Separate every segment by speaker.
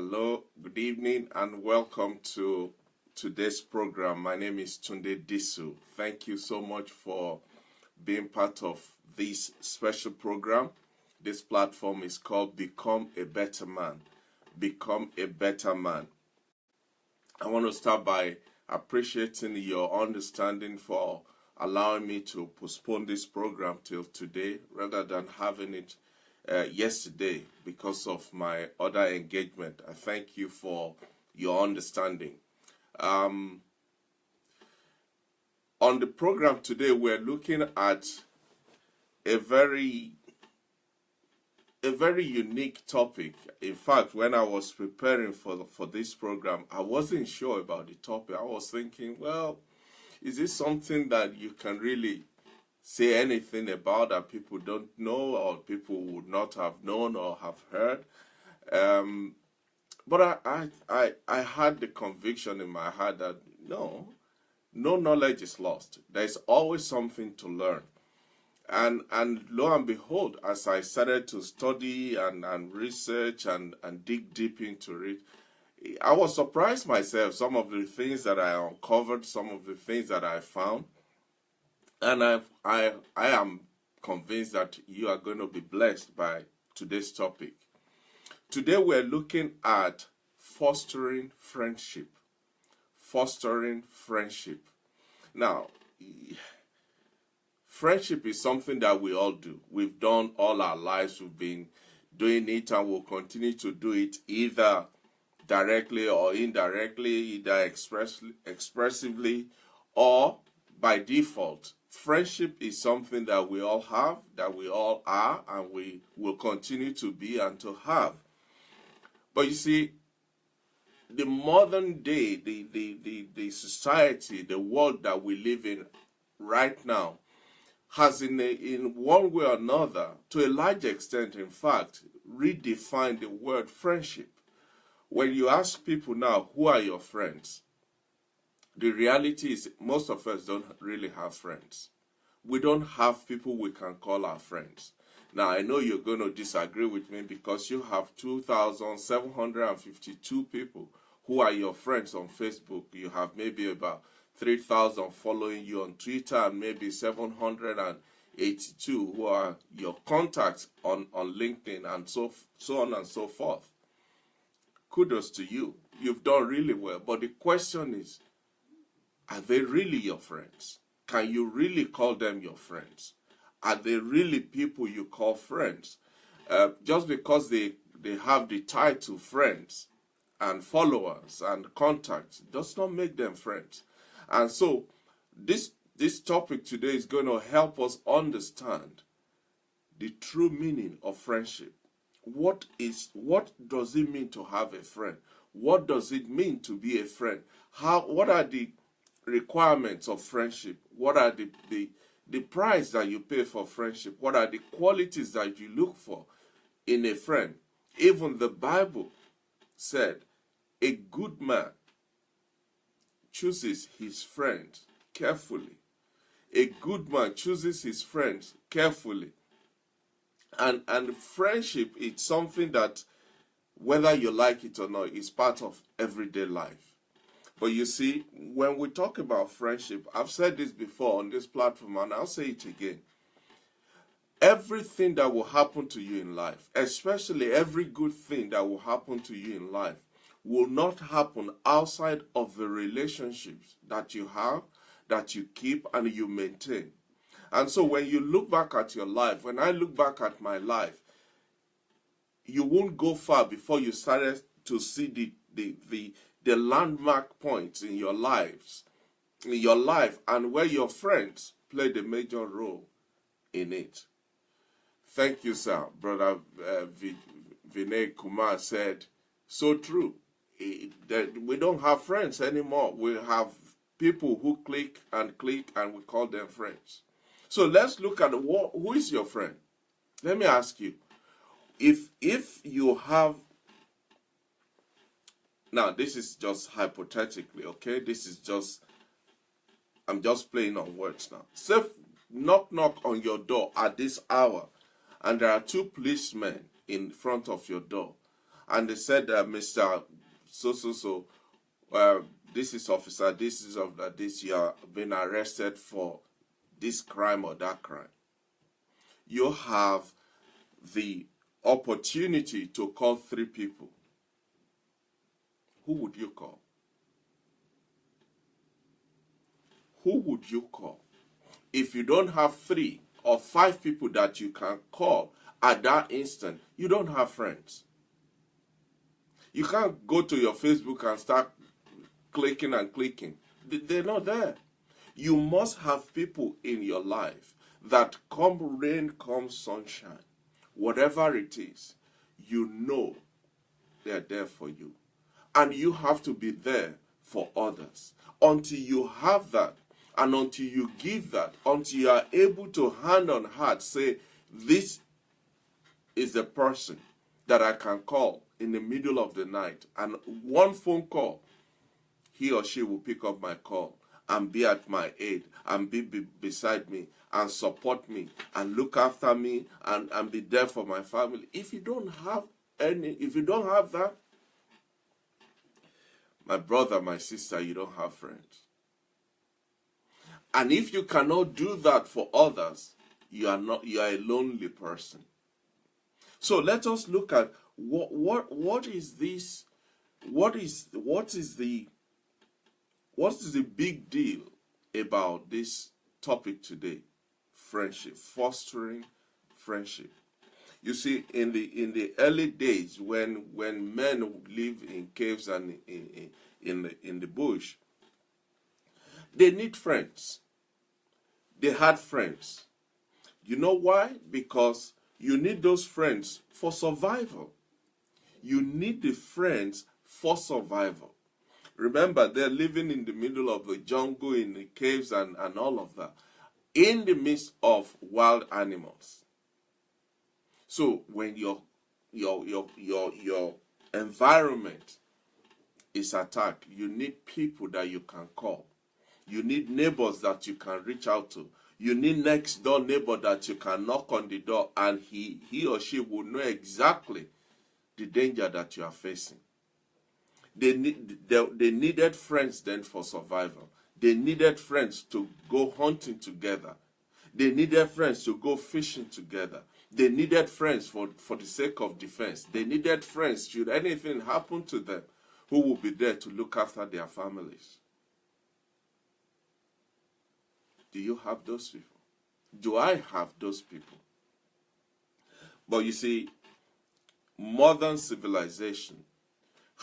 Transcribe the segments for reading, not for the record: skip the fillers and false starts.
Speaker 1: Hello, good evening, and welcome to today's program. My name is Tunde Disu. Thank you so much for being part of this special program. This platform is called Become a Better Man. Become a Better Man. I want to start by appreciating your understanding for allowing me to postpone this program till today rather than having it yesterday because of my other engagement. I thank you for your understanding. On the program today, we're looking at a very unique topic. In fact, when I was preparing for this program, I wasn't sure about the topic. I was thinking, well, is this something that you can really say anything about that people don't know or people would not have known or have heard? But I had the conviction in my heart that no knowledge is lost. There's always something to learn. And lo and behold, as I started to study and research and dig deep into it, I was surprised myself, some of the things that I uncovered, some of the things that I found. And I am convinced that you are going to be blessed by today's topic. Today we're looking at fostering friendship. Fostering friendship. Now, friendship is something that we all do. We've done all our lives. We've been doing it and we'll continue to do it either directly or indirectly, either expressively or by default. Friendship is something that we all have, that we all are, and we will continue to be and to have. But you see, the modern day, the society, the world that we live in right now has in one way or another, to a large extent, in fact, redefined the word friendship. When you ask people now, who are your friends? The reality is most of us don't really have friends. We don't have people we can call our friends. Now, I know you're going to disagree with me because you have 2,752 people who are your friends on Facebook. You have maybe about 3,000 following you on Twitter and maybe 782 who are your contacts on LinkedIn and so on and so forth. Kudos to you. You've done really well. But the question is, are they really your friends? Can you really call them your friends? Are they really people you call friends? Just because they have the title friends and followers and contacts does not make them friends. And so this topic today is going to help us understand the true meaning of friendship. What does it mean to have a friend? What does it mean to be a friend? What are the requirements of friendship? What are the price that you pay for friendship? What are the qualities that you look for in a friend? Even the Bible said a good man chooses his friends carefully. A good man chooses his friends carefully. And friendship is something that, whether you like it or not, is part of everyday life. But you see, when we talk about friendship, I've said this before on this platform and I'll say it again. Everything that will happen to you in life, especially every good thing that will happen to you in life, will not happen outside of the relationships that you have, that you keep, and you maintain. And so when you look back at your life, when I look back at my life, you won't go far before you started to see the landmark points in your life, and where your friends played a major role in it. Thank you, sir. Brother Vinay Kumar said, so true. That we don't have friends anymore. We have people who click and we call them friends. So let's look at who is your friend. Let me ask you, if you have, now this is just hypothetically, okay? I'm just playing on words now. Say knock on your door at this hour and there are two policemen in front of your door and they said, Mr. So, this is officer, this is of that, this, you are being arrested for this crime or that crime. You have the opportunity to call 3 people. Who would you call? Who would you call? If you don't have 3 or 5 people that you can call at that instant, you don't have friends. You can't go to your Facebook and start clicking and clicking. They're not there. You must have people in your life that come rain, come sunshine, whatever it is, you know they're there for you. And you have to be there for others. Until you have that, and until you give that, until you are able to hand on heart say, this is the person that I can call in the middle of the night, and one phone call, he or she will pick up my call and be at my aid and be beside me and support me and look after me and be there for my family. If you don't have that, my brother, my sister, you don't have friends. And if you cannot do that for others, you are a lonely person. So let us look at what is this? What is the big deal about this topic today? Friendship, fostering friendship. You see, in the early days when men live in caves and in the bush, they need friends. They had friends. You know why? Because you need those friends for survival. You need the friends for survival. Remember, they're living in the middle of the jungle, in the caves and all of that, in the midst of wild animals. So when your environment is attacked, you need people that you can call. You need neighbors that you can reach out to. You need next door neighbor that you can knock on the door and he or she will know exactly the danger that you are facing. They needed friends then for survival. They needed friends to go hunting together. They needed friends to go fishing together. They needed friends for the sake of defense. They needed friends, should anything happen to them, who will be there to look after their families. Do you have those people? Do I have those people? But you see, modern civilization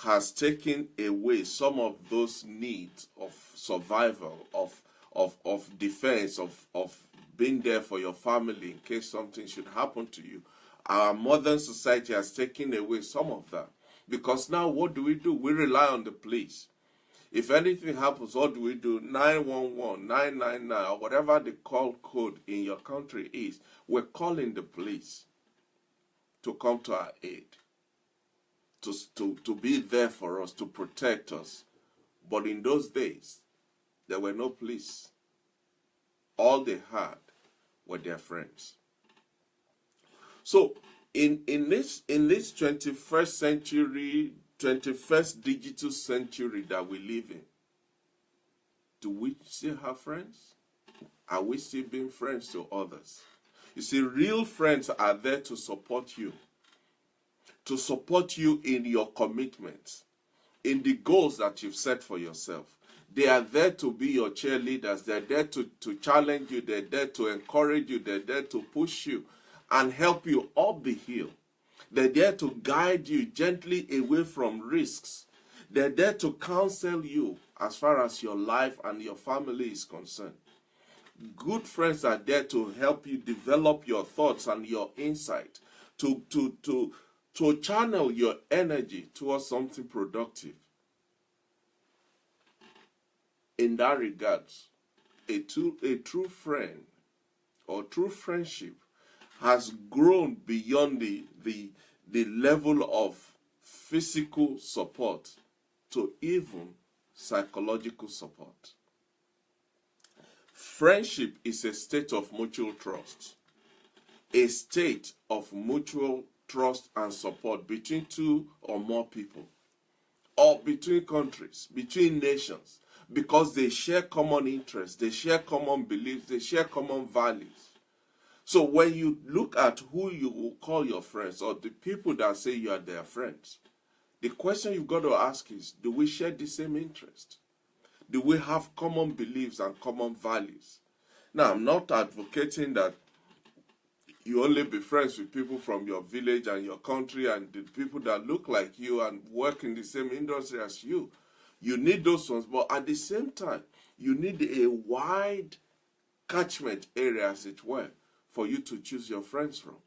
Speaker 1: has taken away some of those needs of survival, of defense, of being there for your family in case something should happen to you. Our modern society has taken away some of that. Because now what do? We rely on the police. If anything happens, what do? 911, 999, or whatever the call code in your country is. We're calling the police to come to our aid, to be there for us, to protect us. But in those days, there were no police. All they had were their friends. So in this 21st century, 21st digital century that we live in, do we still have friends? Are we still being friends to others? You see, real friends are there to support you in your commitments, in the goals that you've set for yourself. They are there to be your cheerleaders. They're there to challenge you. They're there to encourage you. They're there to push you and help you up the hill. They're there to guide you gently away from risks. They're there to counsel you as far as your life and your family is concerned. Good friends are there to help you develop your thoughts and your insight, to channel your energy towards something productive. In that regard, a true friend or true friendship has grown beyond the level of physical support to even psychological support. Friendship is a state of mutual trust, a state of mutual trust, and support between two or more people, or between countries, between nations, because they share common interests, they share common beliefs, they share common values. So when you look at who you will call your friends, or the people that say you are their friends, the question you've got to ask is, do we share the same interest? Do we have common beliefs and common values? Now, I'm not advocating that you only be friends with people from your village and your country and the people that look like you and work in the same industry as you. You need those ones, but at the same time, you need a wide catchment area, as it were, for you to choose your friends from,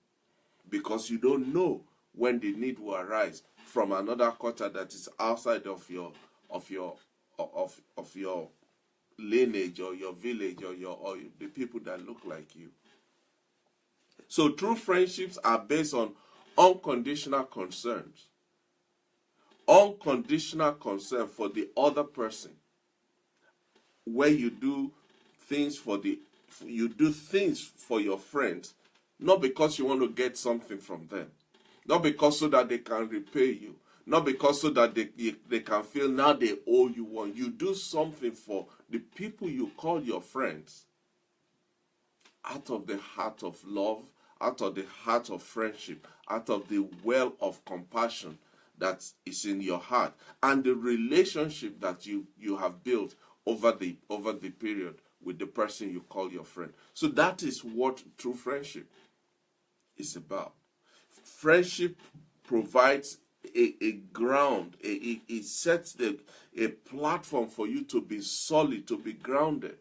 Speaker 1: because you don't know when the need will arise from another quarter that is outside of your lineage or your village or the people that look like you. So true friendships are based on unconditional concerns. Unconditional concern for the other person, where you do things for your friends, not because you want to get something from them, not because so that they can repay you, not because so that they can feel now they owe you one. You do something for the people you call your friends out of the heart of love, out of the heart of friendship, out of the well of compassion that is in your heart, and the relationship that you have built over the period with the person you call your friend. So that is what true friendship is about. Friendship provides a ground, it sets a platform for you to be solid, to be grounded.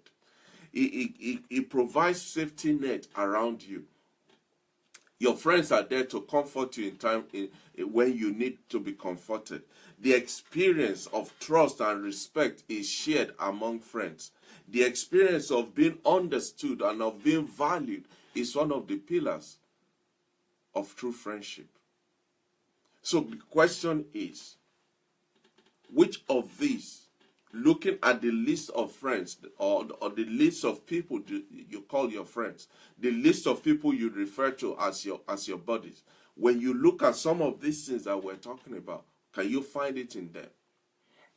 Speaker 1: It provides safety net around you. Your friends are there to comfort you in time when you need to be comforted. The experience of trust and respect is shared among friends. The experience of being understood and of being valued is one of the pillars of true friendship. So the question is, which of these, looking at the list of friends or the list of people you call your friends, the list of people you refer to as your buddies, when you look at some of these things that we're talking about, can you find it in them?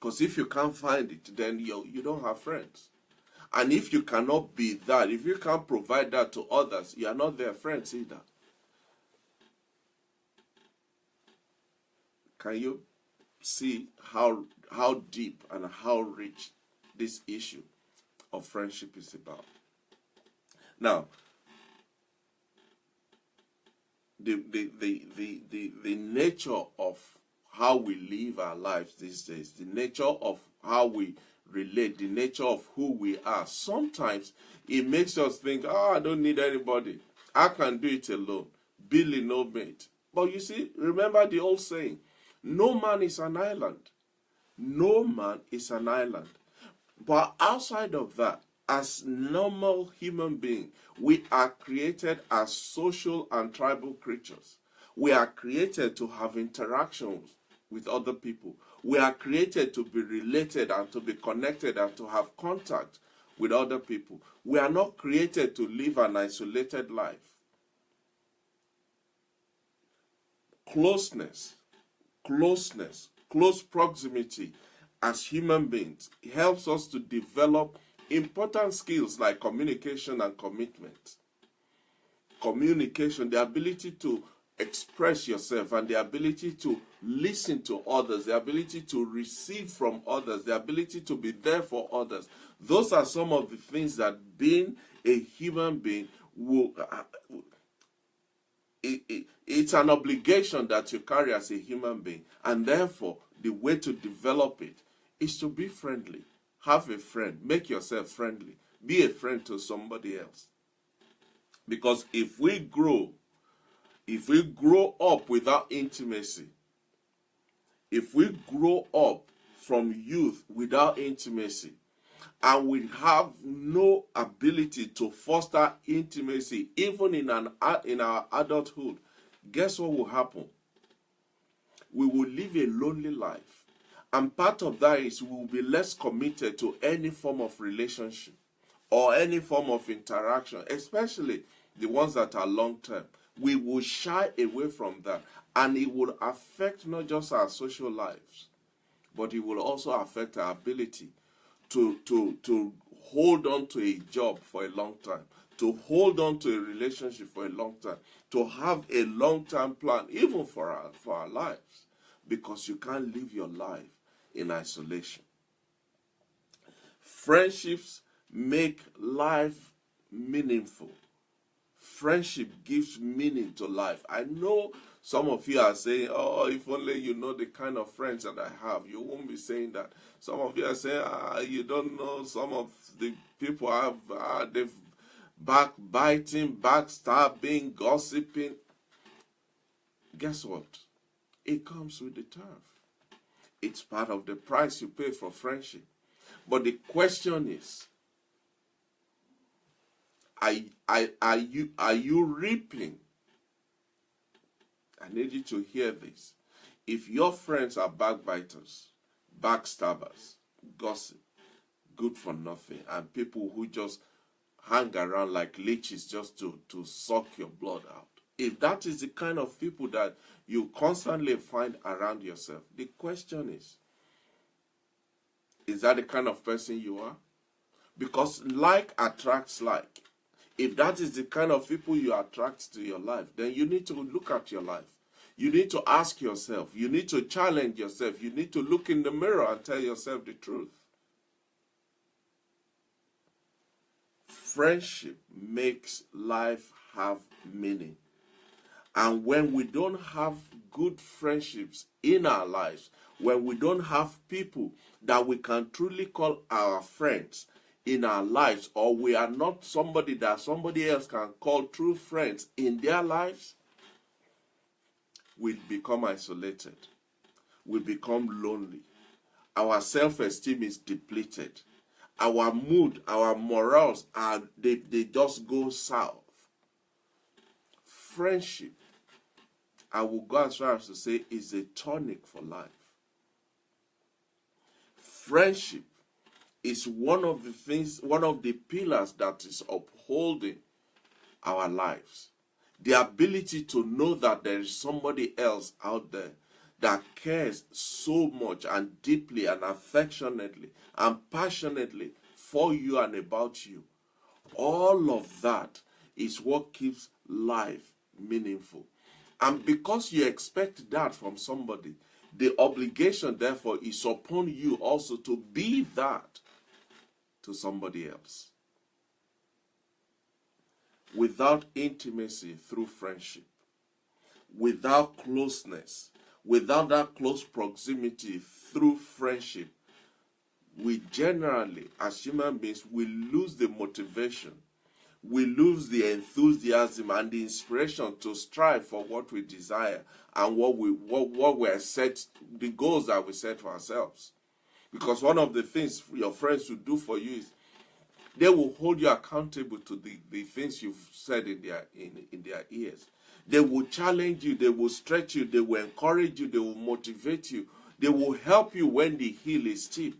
Speaker 1: Because if you can't find it, then you don't have friends. And if you cannot be that, if you can't provide that to others, you are not their friends either. Can you see how deep and how rich this issue of friendship is about? Now, the nature of how we live our lives these days, the nature of how we relate, the nature of who we are, sometimes it makes us think, I don't need anybody. I can do it alone. Billy no mate. But you see, remember the old saying, no man is an island. No man is an island. But outside of that, as normal human beings, we are created as social and tribal creatures. We are created to have interactions with other people. We are created to be related and to be connected and to have contact with other people. We are not created to live an isolated life. Close proximity as human beings helps us to develop important skills like communication and commitment. Communication, the ability to express yourself and the ability to listen to others, the ability to receive from others, the ability to be there for others. Those are some of the things that being a human being will it's an obligation that you carry as a human being, and therefore the way to develop it is to be friendly. Have a friend. Make yourself friendly. Be a friend to somebody else. Because if we grow up without intimacy, if we grow up from youth without intimacy, and we have no ability to foster intimacy even in our adulthood, guess what will happen? We will live a lonely life. And part of that is we will be less committed to any form of relationship or any form of interaction, especially the ones that are long-term. We will shy away from that. And it will affect not just our social lives, but it will also affect our ability to hold on to a job for a long time, to hold on to a relationship for a long time, to have a long-term plan, even for our lives, because you can't live your life in isolation. Friendships make life meaningful. Friendship gives meaning to life. I know some of you are saying, oh, if only you know the kind of friends that I have. You won't be saying that. Some of you are saying, you don't know some of the people I have, they've backbiting, backstabbing, gossiping. Guess what? It comes with the turf. It's part of the price you pay for friendship. But the question is, are you reaping? I need you to hear this. If your friends are backbiters, backstabbers, gossip, good for nothing, and people who just hang around like leeches just to suck your blood out, if that is the kind of people that you constantly find around yourself, the question is that the kind of person you are? Because like attracts like. If that is the kind of people you attract to your life, then you need to look at your life. You need to ask yourself. You need to challenge yourself. You need to look in the mirror and tell yourself the truth. Friendship makes life have meaning. And when we don't have good friendships in our lives, when we don't have people that we can truly call our friends in our lives, or we are not somebody that somebody else can call true friends in their lives, we become isolated. We become lonely. Our self-esteem is depleted. Our mood, our morals, they just go south. Friendship, I will go as far as to say, is a tonic for life. Friendship is one of the things, one of the pillars that is upholding our lives. The ability to know that there is somebody else out there that cares so much and deeply and affectionately and passionately for you and about you. All of that is what keeps life meaningful. And because you expect that from somebody, the obligation, therefore, is upon you also to be that to somebody else. Without intimacy through friendship, without closeness, without that close proximity through friendship, we generally, as human beings, we lose the motivation, we lose the enthusiasm and the inspiration to strive for what we desire and what we're set, the goals that we set for ourselves. Because one of the things your friends will do for you is they will hold you accountable to the things you've said in their ears. They will challenge you, they will stretch you, they will encourage you, they will motivate you, they will help you when the hill is steep.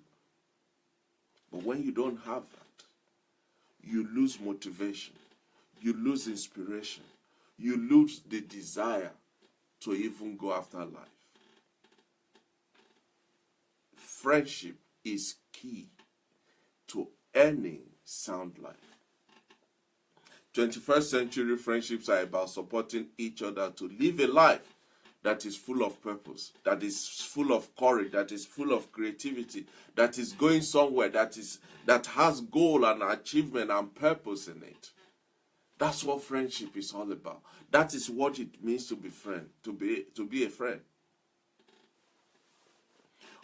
Speaker 1: But when you don't have that, you lose motivation, you lose inspiration, you lose the desire to even go after life. Friendship is key to any sound life. 21st century friendships are about supporting each other to live a life that is full of purpose, that is full of courage, that is full of creativity, that is going somewhere, that has goal and achievement and purpose in it. That's what friendship is all about. That is what it means to be a friend.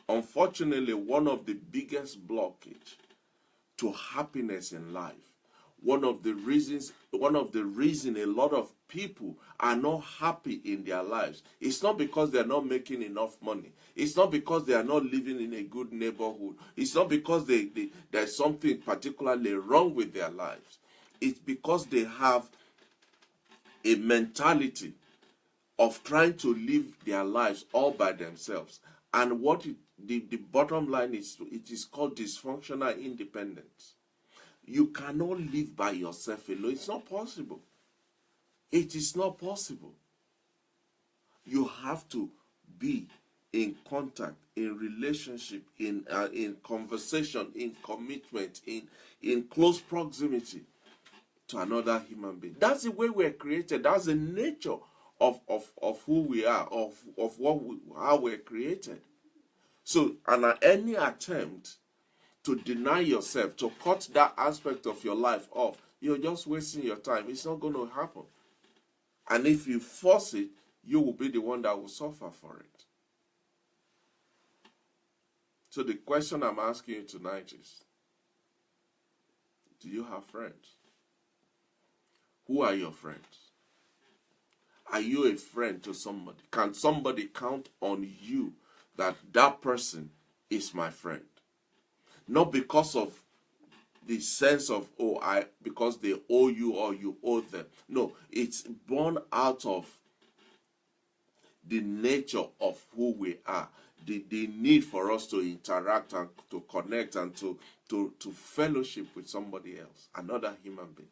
Speaker 1: Unfortunately, one of the biggest blockage to happiness in life, one of the reasons a lot of people are not happy in their lives, it's not because they're not making enough money. It's not because they are not living in a good neighborhood. It's not because there's something particularly wrong with their lives. It's because they have a mentality of trying to live their lives all by themselves. And the bottom line is, it is called dysfunctional independence. You cannot live by yourself alone. It's not possible. It is not possible. You have to be in contact, in relationship, in conversation, in commitment, in close proximity to another human being. That's the way we're created. That's the nature of who we are, of how we're created. So, any attempt to deny yourself, to cut that aspect of your life off, you're just wasting your time. It's not going to happen. And if you force it, you will be the one that will suffer for it. So the question I'm asking you tonight is, do you have friends? Who are your friends? Are you a friend to somebody? Can somebody count on you that that person is my friend? Not because of the sense of, because they owe you or you owe them. No, it's born out of the nature of who we are. The need for us to interact and to connect and to fellowship with somebody else, another human being.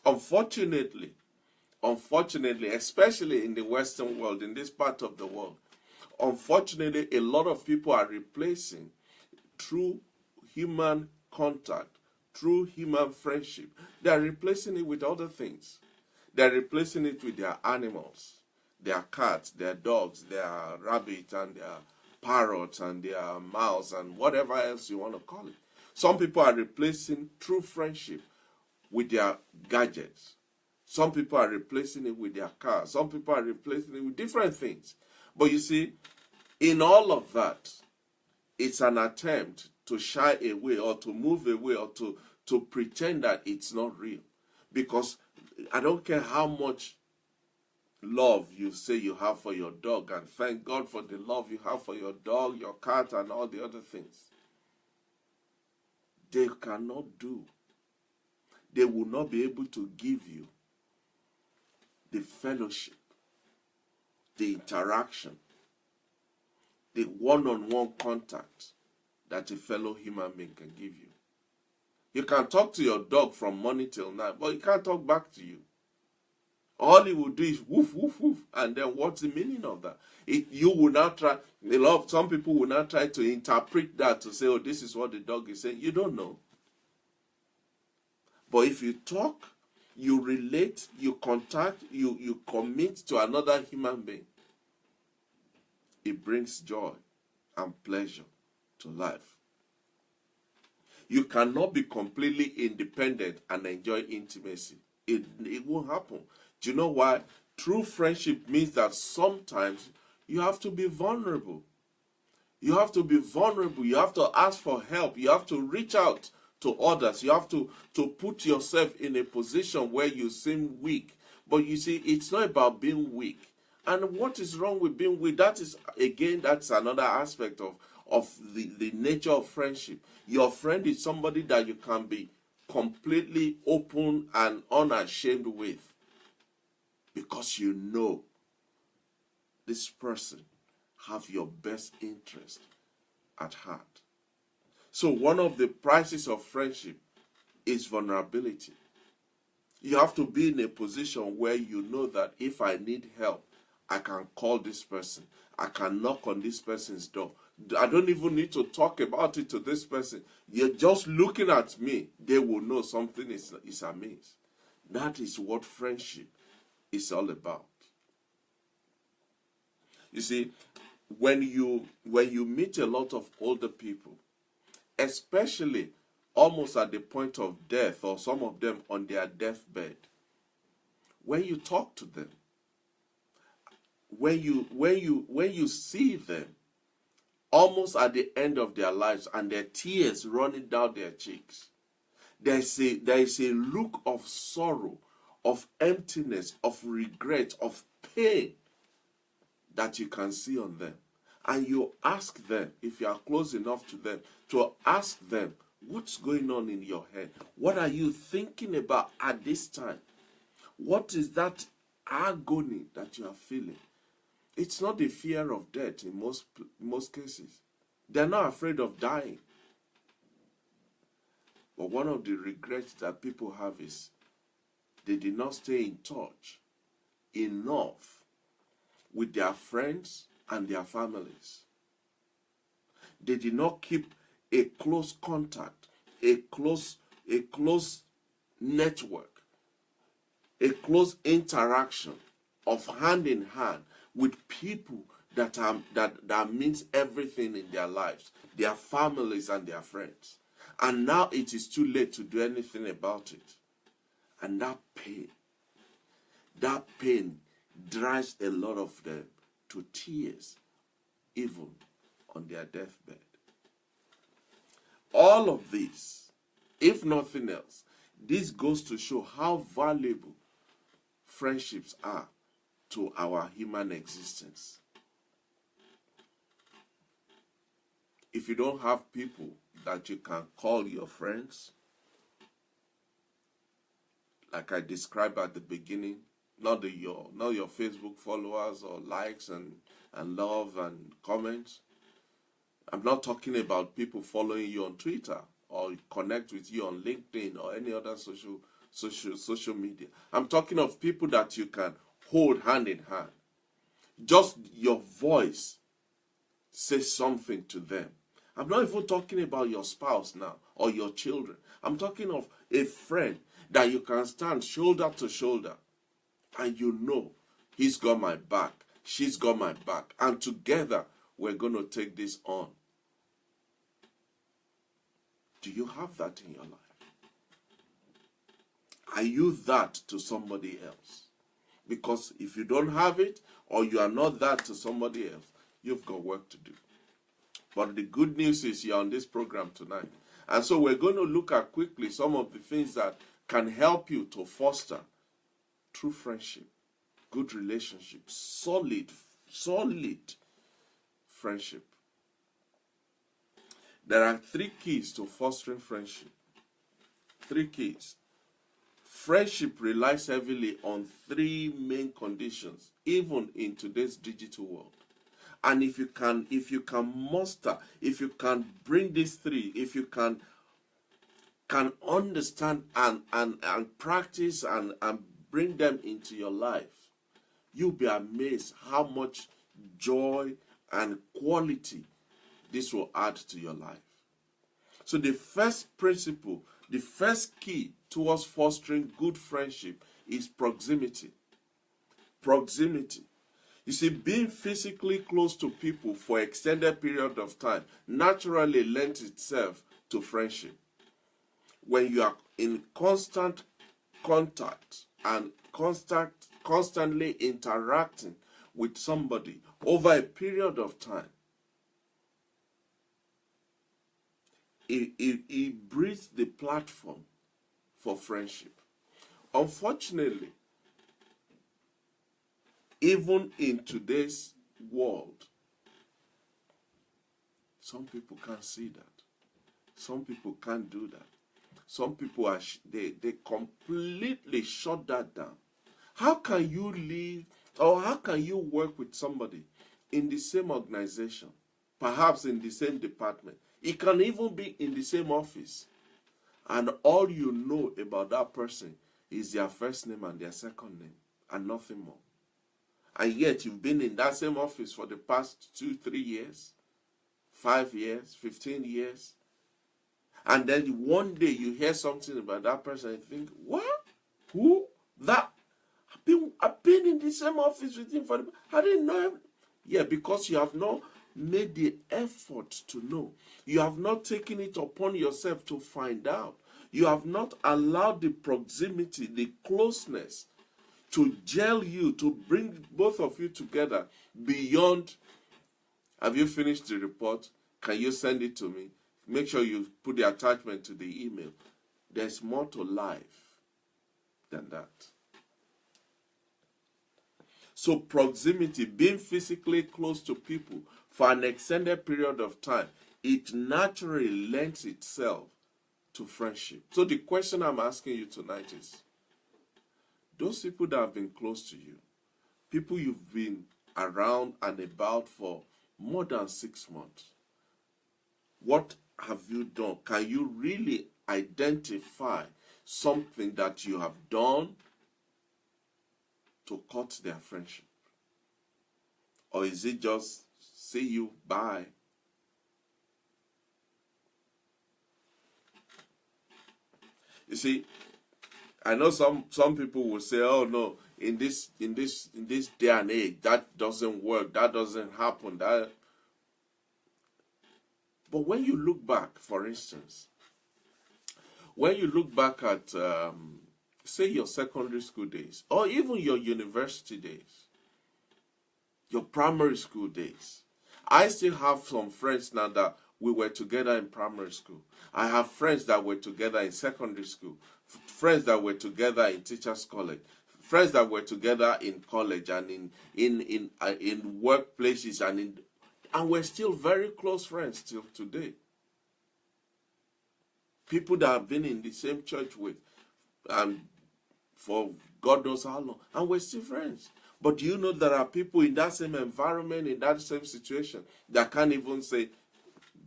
Speaker 1: Unfortunately, especially in the Western world, in this part of the world, unfortunately, a lot of people are replacing true human contact, true human friendship. They are replacing it with other things. They are replacing it with their animals, their cats, their dogs, their rabbits, and their parrots, and their mouse, and whatever else you want to call it. Some people are replacing true friendship with their gadgets. Some people are replacing it with their cars. Some people are replacing it with different things. But you see, in all of that, it's an attempt to shy away or to move away or to pretend that it's not real. Because I don't care how much love you say you have for your dog, and thank God for the love you have for your dog, your cat, and all the other things. They cannot do. They will not be able to give you the fellowship, the interaction, the one-on-one contact that a fellow human being can give you. You can talk to your dog from morning till night, but he can't talk back to you. All he will do is woof, woof, woof. And then what's the meaning of that? You will not try, some people will not try to interpret that to say, oh, this is what the dog is saying. You don't know. But if you talk, you relate, you contact, you commit to another human being, it brings joy and pleasure to life. You cannot be completely independent and enjoy intimacy. It won't happen. Do you know why? True friendship means that sometimes you have to be vulnerable. You have to be vulnerable. You have to ask for help. You have to reach out to others. You have to put yourself in a position where you seem weak. But you see, it's not about being weak. And what is wrong with being weak? That's another aspect of the nature of friendship. Your friend is somebody that you can be completely open and unashamed with, because you know this person have your best interest at heart. So one of the prices of friendship is vulnerability. You have to be in a position where you know that if I need help, I can call this person. I can knock on this person's door. I don't even need to talk about it to this person. You're just looking at me. They will know something is amiss. That is what friendship is all about. You see, when you meet a lot of older people, especially almost at the point of death, or some of them on their deathbed, when you talk to them, when you see them almost at the end of their lives and their tears running down their cheeks, there is a look of sorrow, of emptiness, of regret, of pain that you can see on them. And you ask them, if you are close enough to them, to ask them, what's going on in your head? What are you thinking about at this time? What is that agony that you are feeling? It's not the fear of death in most cases. They're not afraid of dying. But one of the regrets that people have is They did not stay in touch enough with their friends and their families. They did not keep a close contact, a close network, a close interaction of hand in hand with people that means everything in their lives, their families and their friends. And now it is too late to do anything about it. And that pain drives a lot of them to tears, even on their deathbed. All of this, if nothing else, this goes to show how valuable friendships are to our human existence. If you don't have people that you can call your friends, like I described at the beginning, not your Facebook followers or likes and love and comments. I'm not talking about people following you on Twitter or connect with you on LinkedIn or any other social media. I'm talking of people that you can hold hand in hand. Just your voice says something to them. I'm not even talking about your spouse now or your children. I'm talking of a friend that you can stand shoulder to shoulder and you know he's got my back, she's got my back, and together we're going to take this on. Do you have that in your life? Are you that to somebody else? Because if you don't have it, or you are not that to somebody else, you've got work to do. But the good news is you're on this program tonight. And so we're going to look at quickly some of the things that can help you to foster true friendship, good relationship, solid friendship. There are 3 keys to fostering friendship. 3 keys. Friendship relies heavily on 3 main conditions, even in today's digital world. And if you can muster, if you can bring these 3, if you can understand and practice and bring them into your life, you'll be amazed how much joy and quality this will add to your life. So the first principle, the first key towards fostering good friendship is proximity. Proximity. You see, being physically close to people for an extended period of time naturally lends itself to friendship. When you are in constant contact and constantly interacting with somebody over a period of time, it breeds the platform for friendship. Unfortunately, even in today's world, some people can't see that. Some people can't do that. Some people they completely shut that down. How can you live, or how can you work with somebody in the same organization, perhaps in the same department? It can even be in the same office, and all you know about that person is their first name and their second name, and nothing more. And yet you've been in that same office for the past 2-3 years, 5 years, 15 years. And then one day you hear something about that person and think, what? Who? That? I've been in the same office with him I didn't know him. Yeah, because you have not made the effort to know. You have not taken it upon yourself to find out. You have not allowed the proximity, the closeness to gel you, to bring both of you together beyond. Have you finished the report? Can you send it to me? Make sure you put the attachment to the email. There's more to life than that. So proximity, being physically close to people for an extended period of time, it naturally lends itself to friendship. So the question I'm asking you tonight is, those people that have been close to you, people you've been around and about for more than 6 months, what have you done? Can you really identify something that you have done to cut their friendship? Or is it just see you, bye? You see, I know some people will say, oh no, in this day and age, that doesn't work, that doesn't happen. But when you look back, for instance, when you look back at say your secondary school days, or even your university days, your primary school days, I still have some friends now that we were together in primary school. I have friends that were together in secondary school, friends that were together in teachers' college, friends that were together in college and in workplaces, and we're still very close friends till today. People that have been in the same church with, and for God knows how long, and we're still friends. But do you know there are people in that same environment, in that same situation, that can't even say,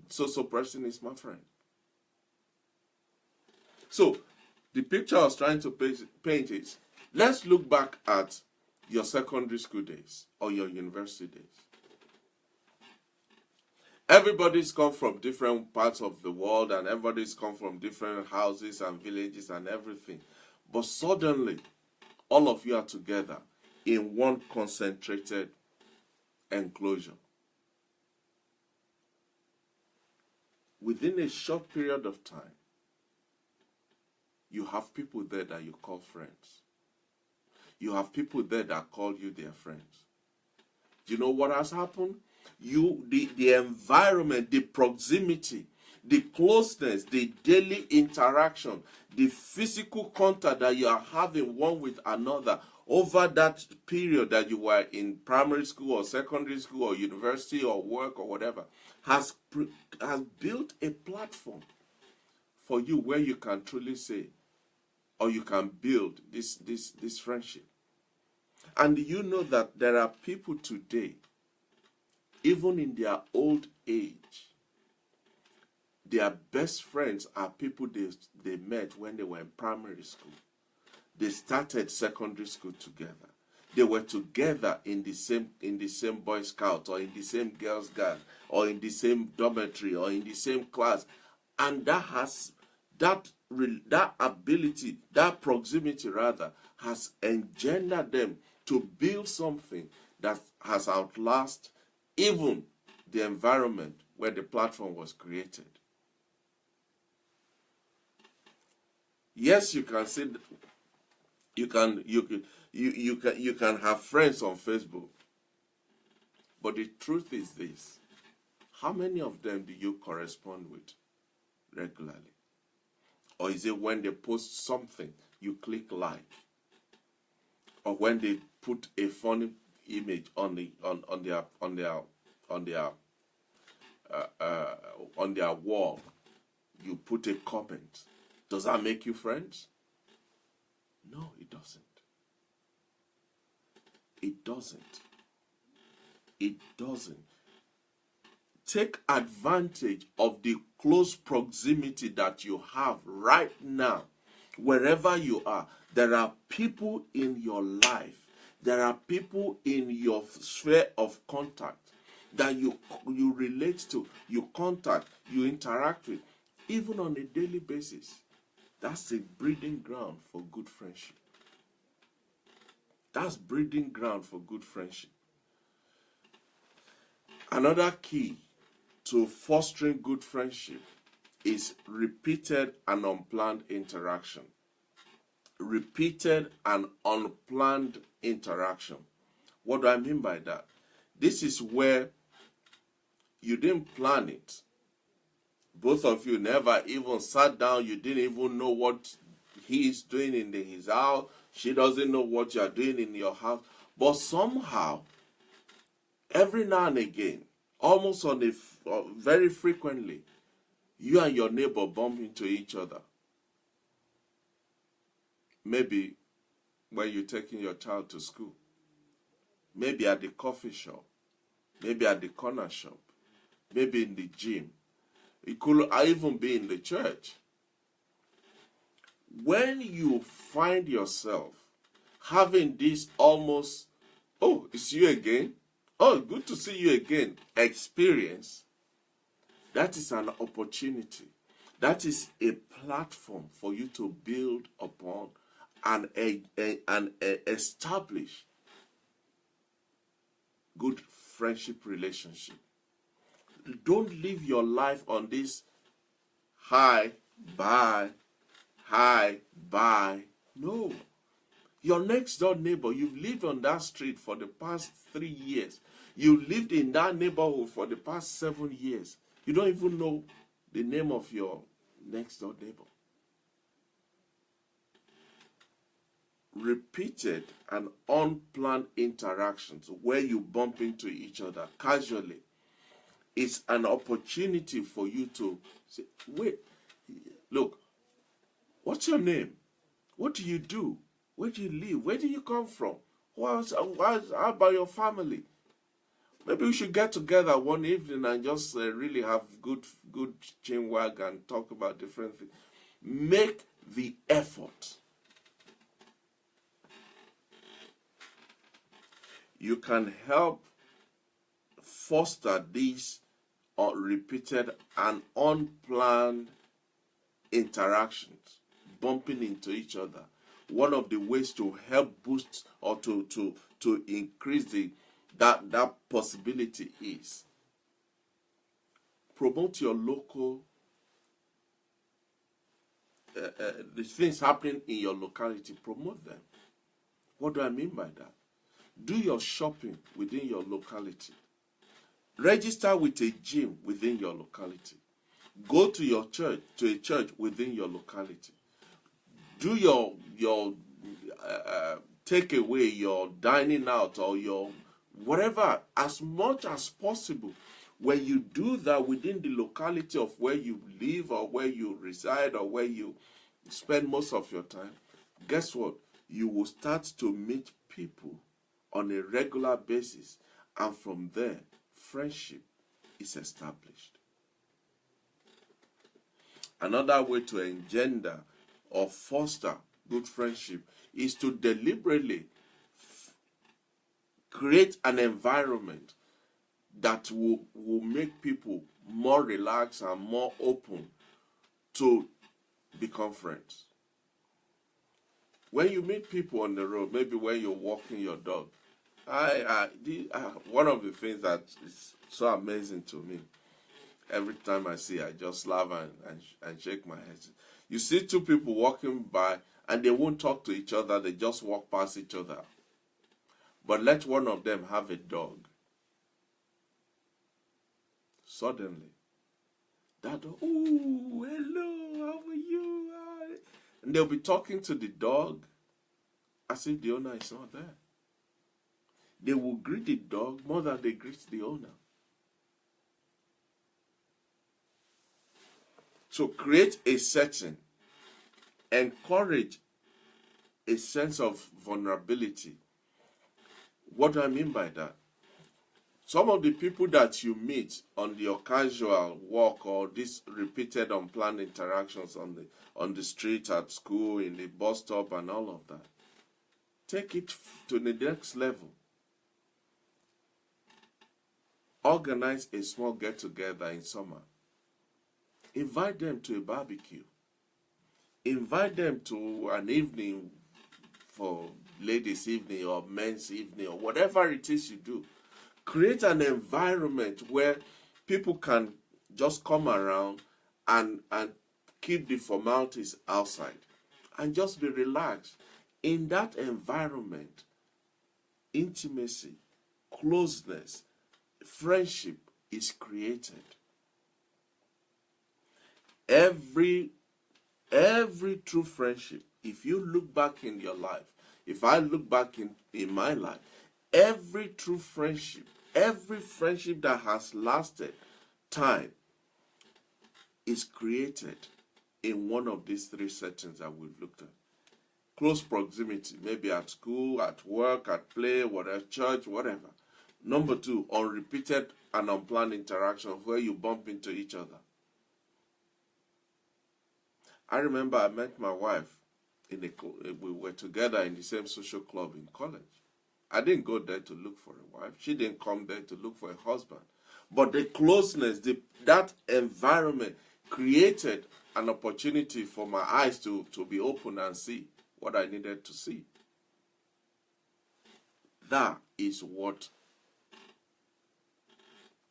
Speaker 1: so person is my friend. So, the picture I was trying to paint is, let's look back at your secondary school days or your university days. Everybody's come from different parts of the world, and everybody's come from different houses and villages and everything. But suddenly, all of you are together in one concentrated enclosure. Within a short period of time, you have people there that you call friends. You have people there that call you their friends. Do you know what has happened? The environment, the proximity, the closeness, the daily interaction, the physical contact that you are having one with another over that period that you were in primary school or secondary school or university or work or whatever, has built a platform for you where you can truly say, or you can build this friendship. And you know that there are people today, even in their old age, their best friends are people they met when they were in primary school. They started secondary school together. They were together in the same Boy Scout, or in the same Girls Guide, or in the same dormitory, or in the same class. And that ability, that proximity rather, has engendered them to build something that has outlasted even the environment where the platform was created. Yes, you can say you can have friends on Facebook, but the truth is this: how many of them do you correspond with regularly? Or is it when they post something you click like, or when they put a funny image on their wall, you put a comment? Does that make you friends? No, it doesn't. It doesn't. It doesn't. Take advantage of the close proximity that you have right now. Wherever you are, there are people in your life. There are people in your sphere of contact that you relate to, you contact, you interact with, even on a daily basis. That's a breeding ground for good friendship. That's breeding ground for good friendship. Another key to fostering good friendship is repeated and unplanned interaction. Repeated and unplanned interaction. What do I mean by that? This is where you didn't plan it. Both of you never even sat down. You didn't even know what he is doing in his house. She doesn't know what you are doing in your house. But somehow, every now and again, almost very frequently, you and your neighbor bump into each other. Maybe when you're taking your child to school. Maybe at the coffee shop. Maybe at the corner shop. Maybe in the gym. It could even be in the church. When you find yourself having this almost, oh, it's you again. Oh, good to see you again. Experience. That is an opportunity. That is a platform for you to build upon and establish good friendship relationship. Don't live your life on this hi, bye, hi, bye. No. Your next door neighbor, you've lived on that street for the past 3 years. You lived in that neighborhood for the past 7 years. You don't even know the name of your next door neighbor. Repeated and unplanned interactions where you bump into each other casually is an opportunity for you to say, wait, look, what's your name? What do you do? Where do you live? Where do you come from? How about your family? Maybe we should get together one evening and just really have good chinwag and talk about different things. Make the effort. You can help foster these repeated and unplanned interactions, bumping into each other. One of the ways to help boost or to increase that possibility is promote your local the things happening in your locality. Promote them. What do I mean by that? Do your shopping within your locality. Register with a gym within your locality. Go to your church, to a church within your locality. Do your take away, your dining out or your whatever, as much as possible. When you do that within the locality of where you live or where you reside or where you spend most of your time, guess what? You will start to meet people on a regular basis, and from there, friendship is established. Another way to engender or foster good friendship is to deliberately create an environment that will make people more relaxed and more open to become friends. When you meet people on the road, maybe when you're walking your dog, one of the things that is so amazing to me, every time I see, I just laugh and shake my head. You see two people walking by and they won't talk to each other, they just walk past each other. But let one of them have a dog. Suddenly, that dog, oh, hello, how are you? And they'll be talking to the dog as if the owner is not there. They will greet the dog more than they greet the owner. So create a setting, encourage a sense of vulnerability. What do I mean by that? Some of the people that you meet on your casual walk or these repeated unplanned interactions on the street, at school, in the bus stop and all of that, take it to the next level. Organize a small get-together in summer. Invite them to a barbecue. Invite them to an evening for ladies' evening or men's evening or whatever it is you do. Create an environment where people can just come around and keep the formalities outside and just be relaxed. In that environment, intimacy, closeness, friendship is created. Every true friendship, if you look back in your life, if I look back in my life, every true friendship, every friendship that has lasted time is created in one of these three settings that we've looked at. Close proximity, maybe at school, at work, at play, whatever, church, whatever. Number two, unrepeated and unplanned interaction where you bump into each other. I remember I met my wife we were together in the same social club in college. I didn't go there to look for a wife. She didn't come there to look for a husband. But the closeness, that environment created an opportunity for my eyes to be open and see what I needed to see. That is what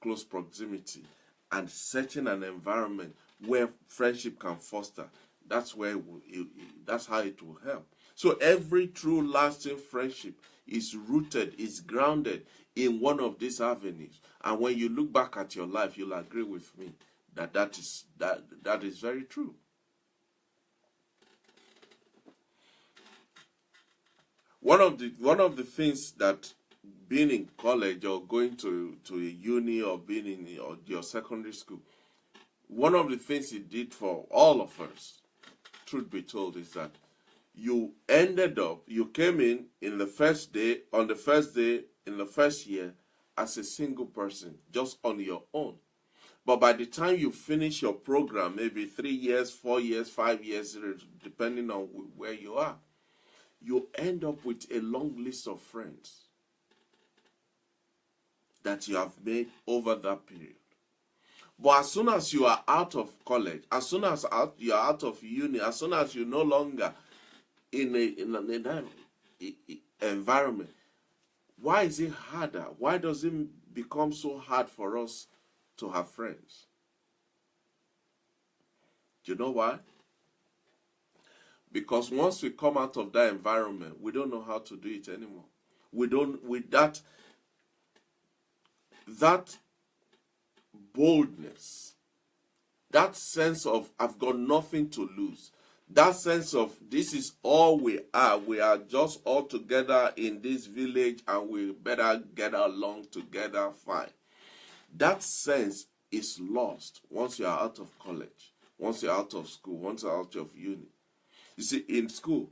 Speaker 1: close proximity and setting an environment where friendship can foster. That's how it will help. So every true lasting friendship is rooted, is grounded in one of these avenues. And when you look back at your life, you'll agree with me that is very true. One of the things that being in college or going to a uni or being in your secondary school, one of the things it did for all of us, truth be told, is that you came in the first day, in the first year, as a single person, just on your own. But by the time you finish your program, maybe 3 years, 4 years, 5 years, depending on where you are, you end up with a long list of friends that you have made over that period. But as soon as you are out of college, as soon as you are out of uni, as soon as you're no longer in an environment, why is it harder? Why does it become so hard for us to have friends? Do you know why? Because once we come out of that environment, we don't know how to do it anymore. That boldness, that sense of I've got nothing to lose, that sense of this is all we are just all together in this village and we better get along together fine. That sense is lost once you are out of college, once you're out of school, once you're out of uni. You see, in school,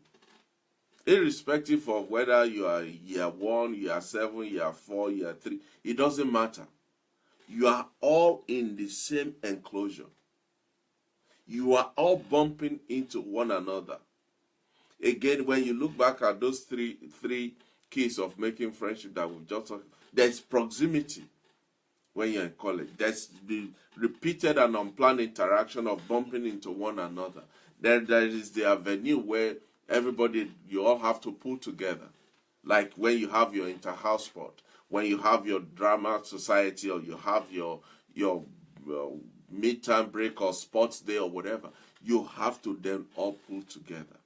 Speaker 1: irrespective of whether you are year 1, year 7, year 4, year 3, it doesn't matter. You are all in the same enclosure. You are all bumping into one another. Again, when you look back at those three keys of making friendship that we've just talked, there's proximity when you're in college. There's the repeated and unplanned interaction of bumping into one another. There is the avenue where you all have to pull together. Like when you have your inter-house sport, when you have your drama society, or you have your midterm break or sports day or whatever, you have to then all pull together.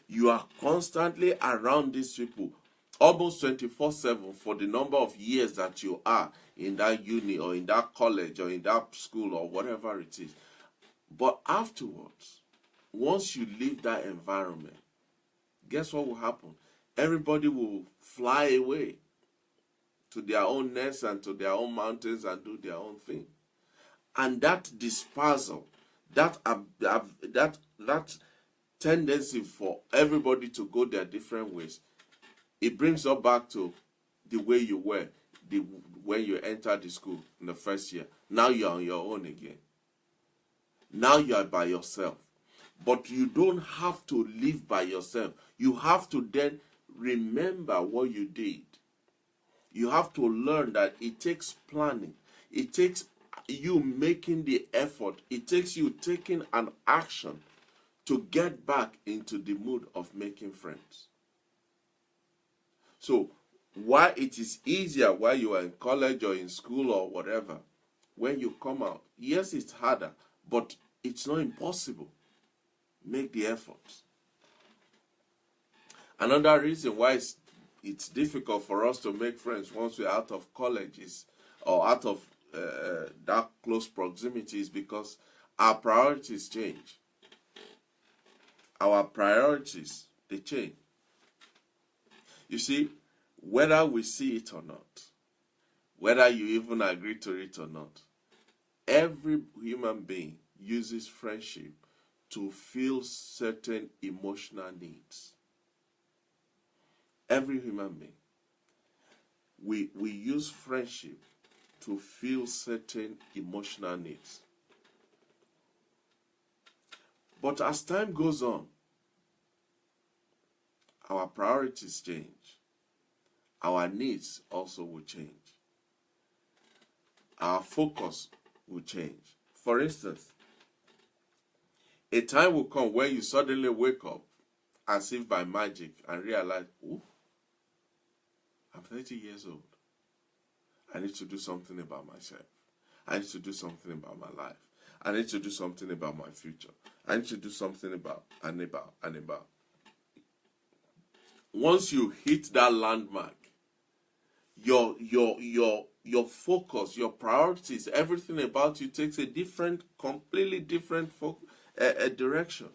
Speaker 1: You are constantly around these people, almost 24/7 for the number of years that you are in that uni or in that college or in that school or whatever it is. But afterwards, once you leave that environment, guess what will happen? Everybody will fly away to their own nests and to their own mountains and do their own thing. And that dispersal, that tendency for everybody to go their different ways, it brings us back to the way you were when you entered the school in the first year. Now you're on your own again. Now you are by yourself. But you don't have to live by yourself. You have to then remember what you did. You have to learn that it takes planning. It takes you making the effort. It takes you taking an action to get back into the mood of making friends. So, why it is easier while you are in college or in school or whatever, when you come out, yes, it's harder, but it's not impossible. Make the effort. Another reason why it's difficult for us to make friends once we're out of college or out of that close proximity is because our priorities change. Our priorities, they change. You see, whether we see it or not, whether you even agree to it or not, every human being uses friendship to fill certain emotional needs. Every human being. We use friendship to fill certain emotional needs. But as time goes on, our priorities change. Our needs also will change. Our focus will change. For instance, a time will come when you suddenly wake up as if by magic and realize, oh, I'm 30 years old. I need to do something about myself. I need to do something about my life. I need to do something about my future. I need to do something about. Once you hit that landmark, your focus, your priorities, everything about you takes a different, completely different direction.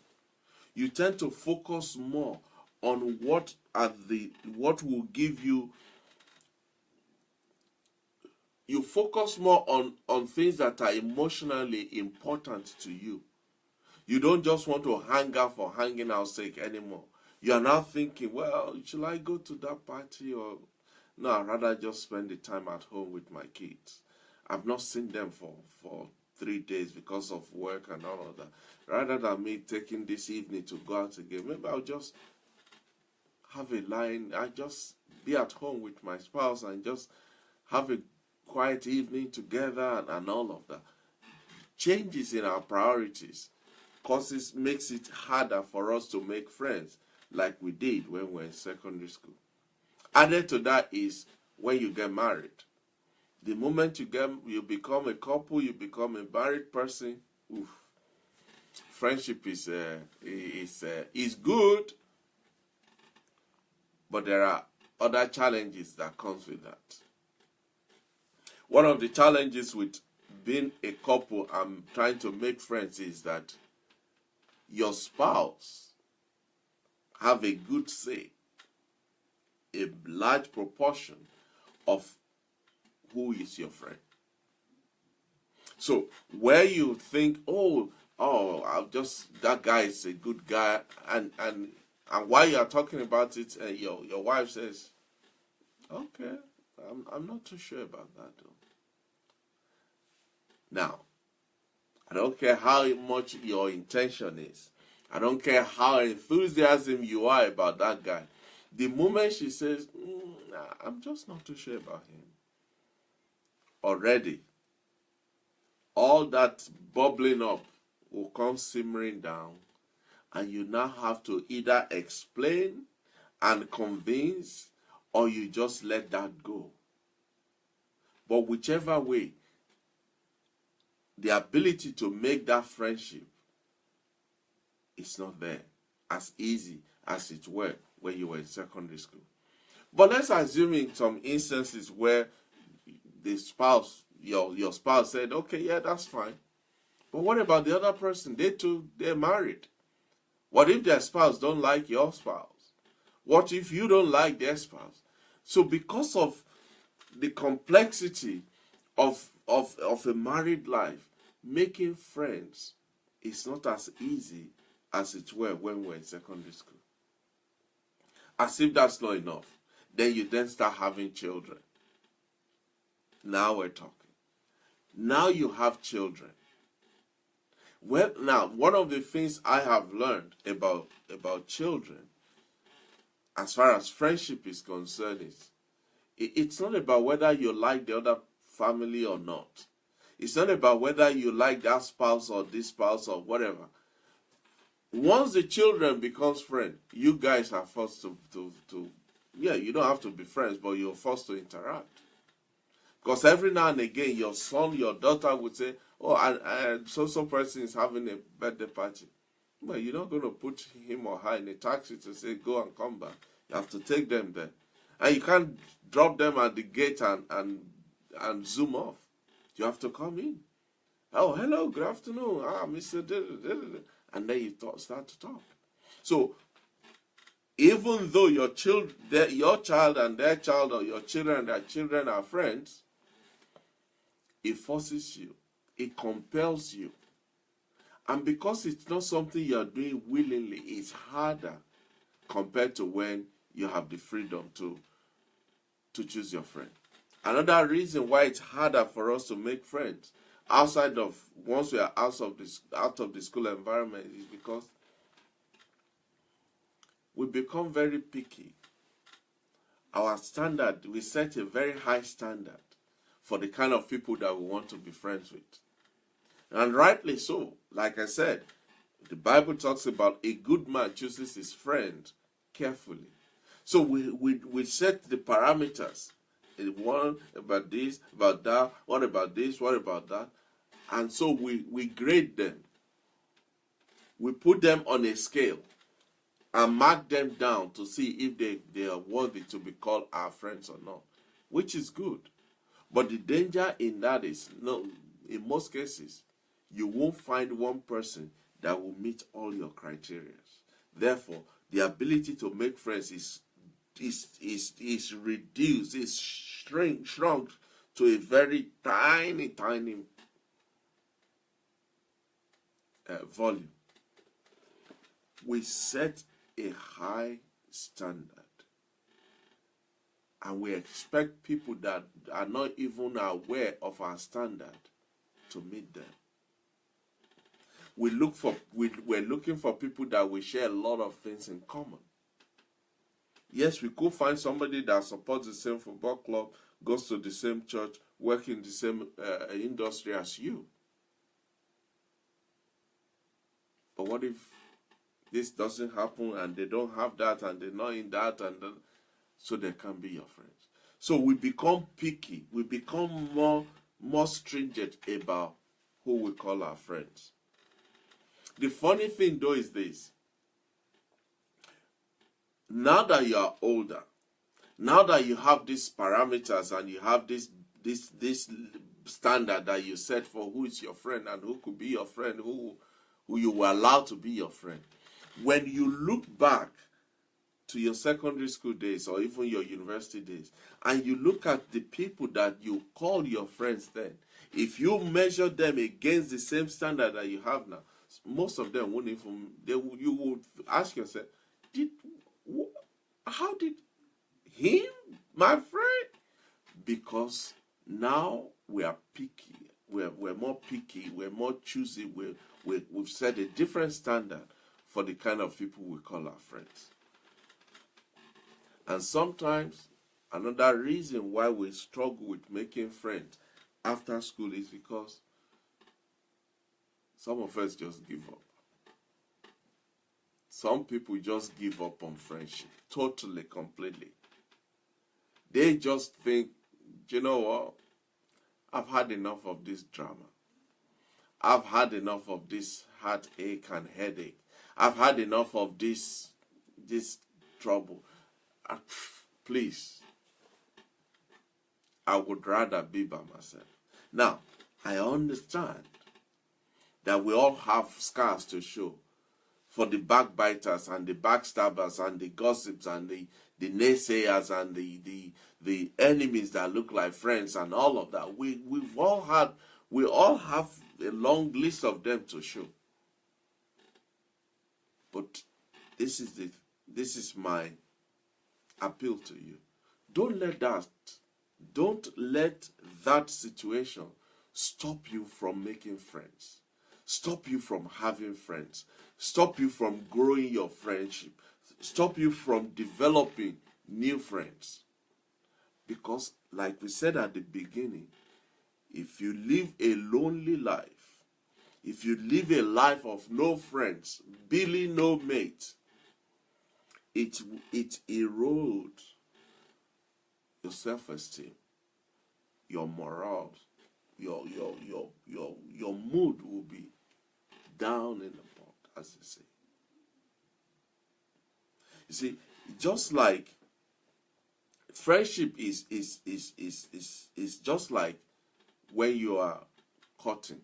Speaker 1: You tend to focus more on what will give you. You focus more on things that are emotionally important to you. You don't just want to hang out for hanging out sake anymore. You are now thinking, well, should I go to that party, or no, I'd rather just spend the time at home with my kids. I've not seen them for 3 days because of work and all of that. Rather than me taking this evening to go out again, maybe I'll just have a line. I just be at home with my spouse and just have a quiet evening together and all of that. Changes in our priorities makes it harder for us to make friends like we did when we were in secondary school. Added to that is when you get married. The moment you become a couple, you become a married person, friendship is good, but there are other challenges that comes with that. One of the challenges with being a couple and trying to make friends is that your spouse have a good say, a large proportion of who is your friend. So where you think, that guy is a good guy, and while you are talking about it, your wife says, okay, I'm not too sure about that though. Now, I don't care how much your intention is. I don't care how enthusiastic you are about that guy. The moment she says, I'm just not too sure about him, already, all that bubbling up will come simmering down, and you now have to either explain and convince, or you just let that go. But whichever way, the ability to make that friendship is not there as easy as it were when you were in secondary school. But let's assume in some instances where the spouse, your spouse said, okay, yeah, that's fine. But what about the other person? They're married. What if their spouse don't like your spouse? What if you don't like their spouse? So because of the complexity of a married life, making friends is not as easy as it were when we were in secondary school. As if that's not enough, then you then start having children. Now we're talking. Now you have children. Well, now, one of the things I have learned about children, as far as friendship is concerned, is it's not about whether you like the other family or not. It's not about whether you like that spouse or this spouse or whatever. Once the children becomes friends, you guys are forced to you don't have to be friends, but you're forced to interact. Because every now and again, your son, your daughter would say, oh, and so person is having a birthday party. Well, you're not going to put him or her in a taxi to say, go and come back. You have to take them there. And you can't drop them at the gate and zoom off. You have to come in. Oh, hello, good afternoon. Mr. And then you start to talk. So, even though your child and their child, or your children and their children are friends, it forces you. It compels you. And because it's not something you're doing willingly, it's harder compared to when you have the freedom to choose your friend. Another reason why it's harder for us to make friends once we are out of the school environment, is because we become very picky. Our standard, we set a very high standard for the kind of people that we want to be friends with. And rightly so. Like I said, the Bible talks about a good man chooses his friend carefully. So we set the parameters. One about this, about that, what about this, what about that. And so we grade them. We put them on a scale and mark them down to see if they are worthy to be called our friends or not, which is good. But the danger in that is, no, in most cases, you won't find one person that will meet all your criteria. Therefore, the ability to make friends is reduced, is shrunk to a very tiny volume. We set a high standard, and we expect people that are not even aware of our standard to meet them. We're looking for people that we share a lot of things in common. Yes, we could find somebody that supports the same football club, goes to the same church, works in the same industry as you. But what if this doesn't happen and they don't have that and they're not in that, and so they can't be your friends? So we become picky. We become more stringent about who we call our friends. The funny thing though is this. Now that you are older, now that you have these parameters and you have this standard that you set for who is your friend and who could be your friend, who you were allowed to be your friend, when you look back to your secondary school days or even your university days, and you look at the people that you call your friends then, if you measure them against the same standard that you have now, most of them won't even, you would ask yourself, how did him, my friend? Because now we are picky. We're more picky. We're more choosy. We've set a different standard for the kind of people we call our friends. And sometimes another reason why we struggle with making friends after school is because some of us just give up. Some people just give up on friendship, totally, completely. They just think, you know what? I've had enough of this drama. I've had enough of this heartache and headache. I've had enough of this trouble. Please, I would rather be by myself. Now, I understand that we all have scars to show for the backbiters and the backstabbers and the gossips and the naysayers and the enemies that look like friends and all of that. We all have a long list of them to show. But this is my appeal to you. Don't let that situation stop you from making friends. Stop you from having friends. Stop you from growing your friendship. Stop you from developing new friends. Because, like we said at the beginning, if you live a lonely life, if you live a life of no friends, barely no mate, it erodes your self-esteem, your morale, your mood will be down in the pot, as they say. You see, just like friendship is just like when you are courting.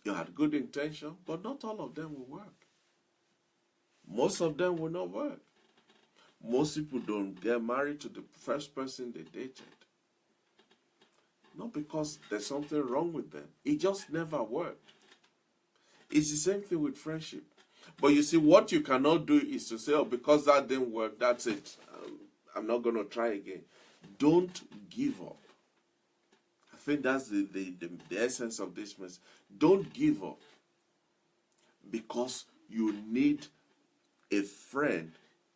Speaker 1: You had good intention, but not all of them will work. Most of them will not work. Most people don't get married to the first person they dated. Not because there's something wrong with them. It just never worked. It's the same thing with friendship. But you see, what you cannot do is to say, oh, because that didn't work, that's it. I'm not going to try again. Don't give up. I think that's the essence of this message. Don't give up because you need a friend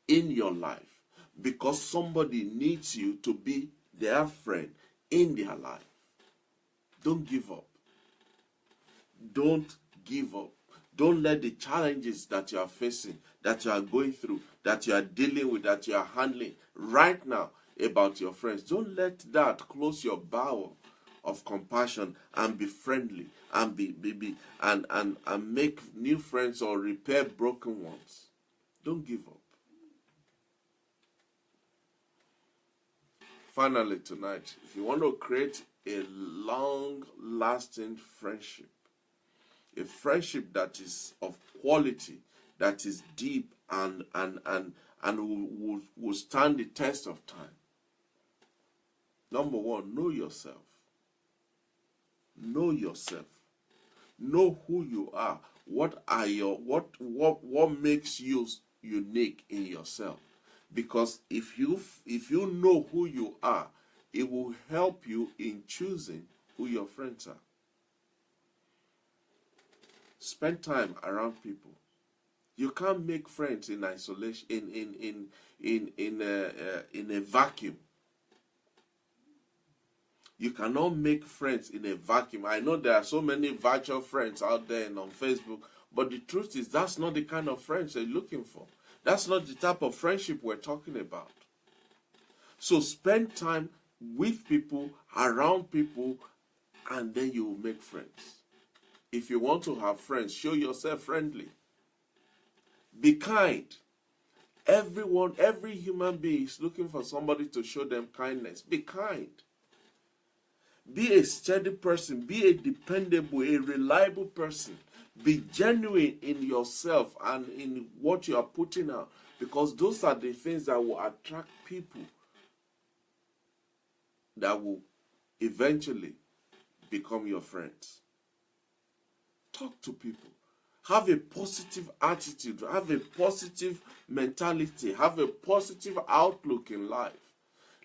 Speaker 1: in your life, because somebody needs you to be their friend in their life. Don't give up. Don't give up. Don't let the challenges that you are facing, that you are going through, that you are dealing with, that you are handling right now about your friends, don't let that close your bowel of compassion and be friendly and and make new friends or repair broken ones. Don't give up. Finally tonight, if you want to create a long-lasting friendship, a friendship that is of quality, that is deep and will stand the test of time. Number one, know yourself. Know yourself. Know who you are. What makes you unique in yourself? Because if you know who you are, it will help you in choosing who your friends are. Spend time around people. You can't make friends in isolation, in a vacuum. You cannot make friends in a vacuum. I know there are so many virtual friends out there and on Facebook, but the truth is that's not the kind of friends they're looking for. That's not the type of friendship we're talking about. So spend time with people, around people, and then you will make friends. If you want to have friends, show yourself friendly. Be kind. Every human being is looking for somebody to show them kindness. Be kind. Be a steady person. Be a dependable, a reliable person. Be genuine in yourself and in what you are putting out, because those are the things that will attract people that will eventually become your friends. Talk to people. Have a positive attitude. Have a positive mentality. Have a positive outlook in life.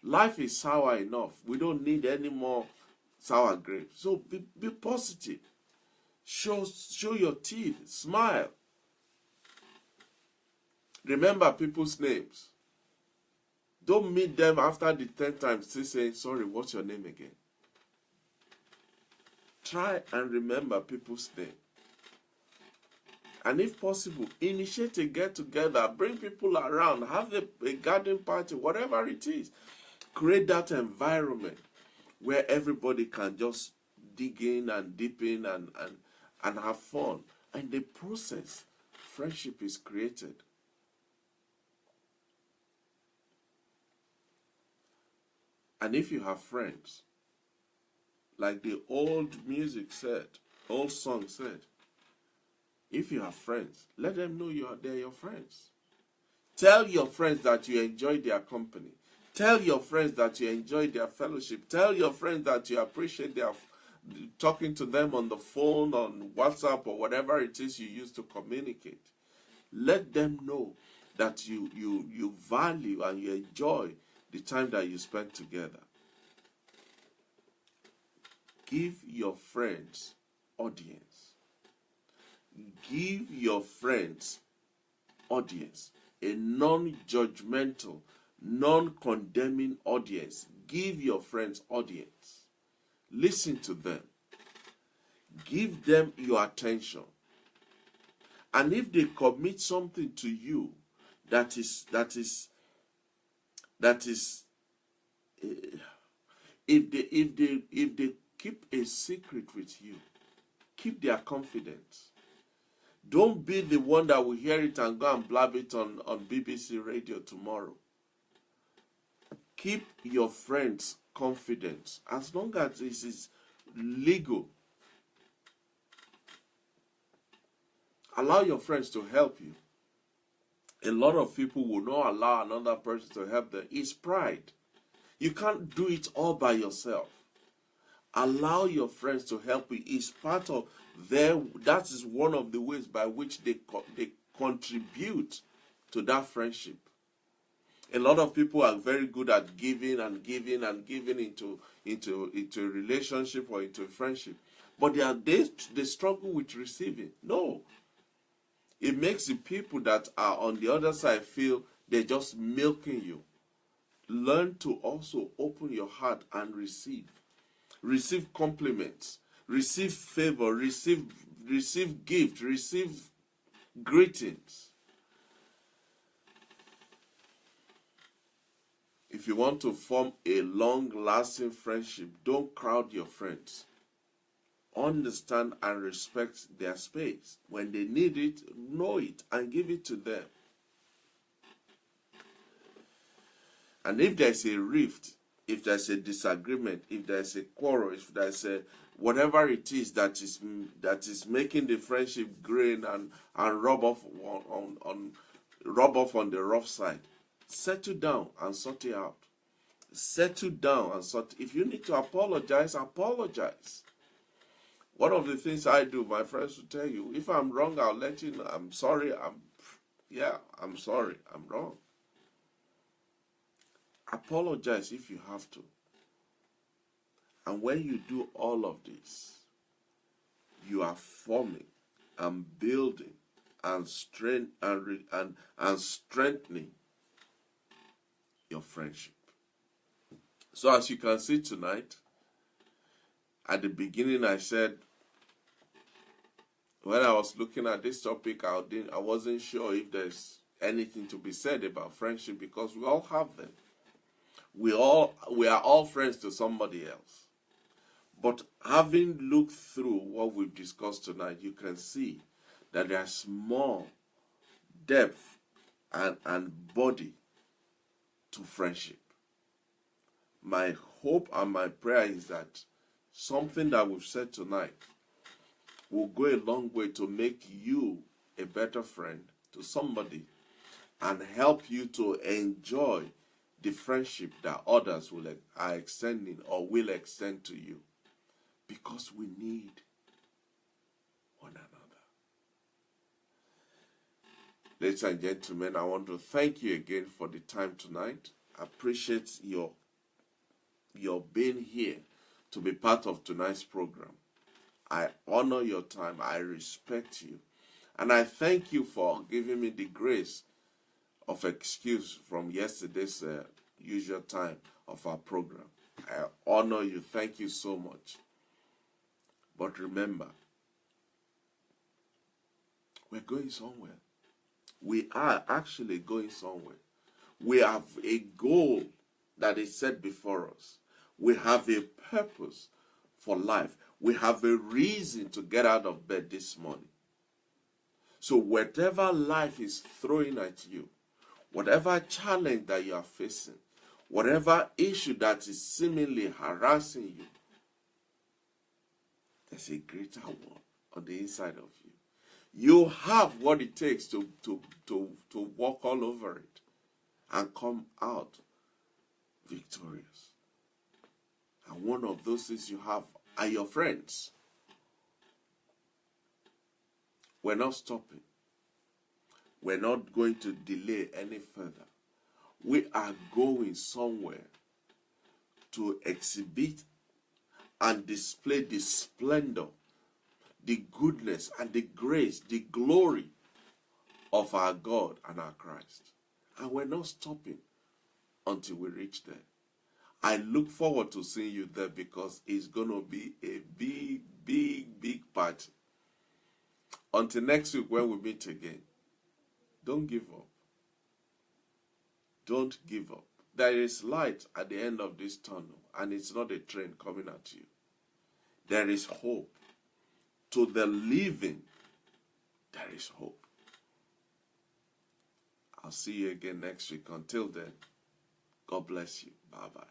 Speaker 1: Life is sour enough. We don't need any more sour grapes. So be positive. Show your teeth. Smile. Remember people's names. Don't meet them after the 10th time still saying, sorry, what's your name again? Try and remember people's name. And if possible, initiate a get-together. Bring people around. Have a garden party, whatever it is. Create that environment where everybody can just dig in and dip in and have fun. And the process, friendship is created. And if you have friends, like the old song said, if you have friends, let them know they're your friends. Tell your friends that you enjoy their company. Tell your friends that you enjoy their fellowship. Tell your friends that you appreciate their talking to them on the phone, on WhatsApp, or whatever it is you use to communicate. Let them know that you value and you enjoy the time that you spend together. Give your friends audience. Give your friends audience. A non-judgmental, non-condemning audience. Give your friends audience. Listen to them. Give them your attention. And if they commit something to you that is if they keep a secret with you, keep their confidence. Don't be the one that will hear it and go and blab it on BBC radio tomorrow. Keep your friends' confidence as long as this is legal. Allow your friends to help you. A lot of people will not allow another person to help them. It's pride. You can't do it all by yourself. Allow your friends to help you. It's part of that is one of the ways by which they contribute to that friendship. A lot of people are very good at giving and giving and giving into a relationship or into a friendship, but they struggle with receiving. No, it makes the people that are on the other side feel they're just milking you. Learn to also open your heart and receive. Receive compliments, receive favor, receive gift, receive greetings. If you want to form a long-lasting friendship, don't crowd your friends. Understand and respect their space. When they need it, know it and give it to them. And if there's a rift, if there's a disagreement, if there's a quarrel, if there's a whatever it is that is making the friendship grain and rub off on the rough side, settle down and sort it out. Settle down and sort. If you need to apologize, apologize. One of the things I do, my friends will tell you, if I'm wrong, I'll let you know. I'm sorry. I'm sorry. I'm wrong. Apologize if you have to. And when you do all of this, you are forming and building and strengthening your friendship. So as you can see tonight, at the beginning I said, when I was looking at this topic, I wasn't sure if there's anything to be said about friendship, because we all have them. We are all friends to somebody else. But having looked through what we've discussed tonight, you can see that there's more depth and body to friendship. My hope and my prayer is that something that we've said tonight will go a long way to make you a better friend to somebody and help you to enjoy the friendship that others are extending or will extend to you, because we need one another. Ladies and gentlemen, I want to thank you again for the time tonight. I appreciate your being here to be part of tonight's program. I honor your time. I respect you. And I thank you for giving me the grace of excuse from yesterday's usual time of our program. I honor you. Thank you so much. But remember, we're going somewhere. We are actually going somewhere. We have a goal that is set before us. We have a purpose for life. We have a reason to get out of bed this morning. So whatever life is throwing at you, whatever challenge that you are facing, whatever issue that is seemingly harassing you, there's a greater one on the inside of you. You have what it takes to walk all over it and come out victorious. And one of those things you have are your friends. We're not stopping. We're not going to delay any further. We are going somewhere to exhibit and display the splendor, the goodness, and the grace, the glory of our God and our Christ. And we're not stopping until we reach there. I look forward to seeing you there, because it's going to be a big, big, big party. Until next week when we meet again, don't give up. Don't give up. There is light at the end of this tunnel, and it's not a train coming at you. There is hope. To the living, there is hope. I'll see you again next week. Until then, God bless you. Bye-bye.